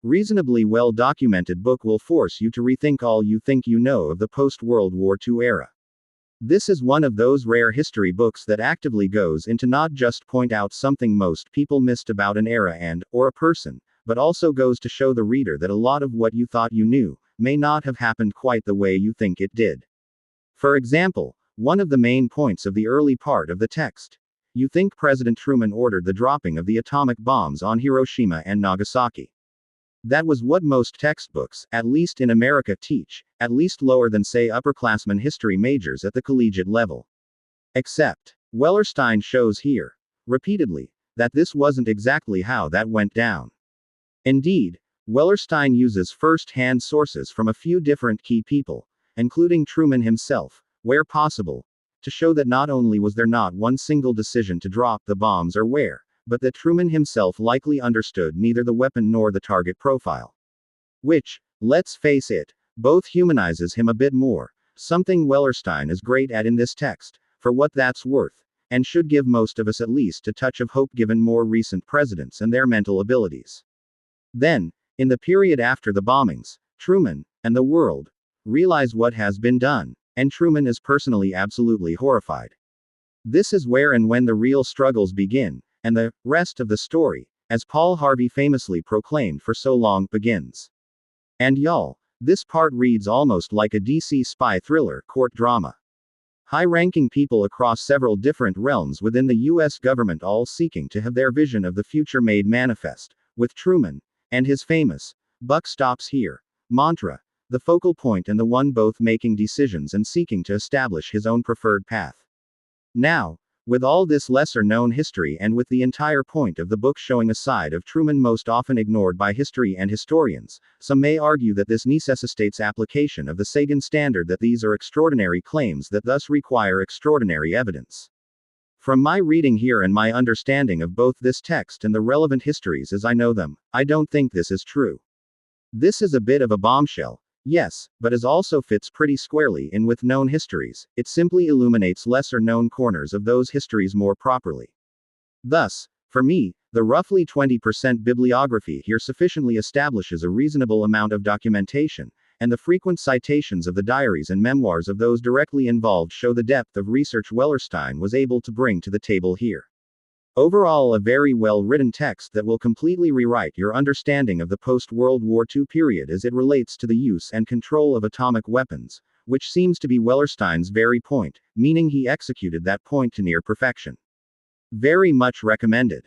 reasonably well-documented book will force you to rethink all you think you know of the post-World War II era. This is one of those rare history books that actively goes into not just point out something most people missed about an era or a person, but also goes to show the reader that a lot of what you thought you knew may not have happened quite the way you think it did. For example, one of the main points of the early part of the text. You think President Truman ordered the dropping of the atomic bombs on Hiroshima and Nagasaki. That was what most textbooks, at least in America, teach, at least lower than say upperclassmen history majors at the collegiate level. Except, Wellerstein shows here, repeatedly, that this wasn't exactly how that went down. Indeed, Wellerstein uses first-hand sources from a few different key people, including Truman himself, where possible, to show that not only was there not one single decision to drop the bombs or where, but that Truman himself likely understood neither the weapon nor the target profile. Which, let's face it, both humanizes him a bit more, something Wellerstein is great at in this text, for what that's worth, and should give most of us at least a touch of hope given more recent presidents and their mental abilities. Then, in the period after the bombings, Truman, and the world, realize what has been done, and Truman is personally absolutely horrified. This is where and when the real struggles begin, and the rest of the story, as Paul Harvey famously proclaimed for so long, begins. And y'all, this part reads almost like a DC spy thriller court drama. High-ranking people across several different realms within the US government all seeking to have their vision of the future made manifest, with Truman, and his famous, "buck stops here," mantra, the focal point and the one both making decisions and seeking to establish his own preferred path. Now, with all this lesser-known history and with the entire point of the book showing a side of Truman most often ignored by history and historians, some may argue that this necessitates application of the Sagan standard, that these are extraordinary claims that thus require extraordinary evidence. From my reading here and my understanding of both this text and the relevant histories as I know them, I don't think this is true. This is a bit of a bombshell, yes, but as also fits pretty squarely in with known histories, it simply illuminates lesser-known corners of those histories more properly. Thus, for me, the roughly 20% bibliography here sufficiently establishes a reasonable amount of documentation, and the frequent citations of the diaries and memoirs of those directly involved show the depth of research Wellerstein was able to bring to the table here. Overall, a very well-written text that will completely rewrite your understanding of the post-World War II period as it relates to the use and control of atomic weapons, which seems to be Wellerstein's very point, meaning he executed that point to near perfection. Very much recommended.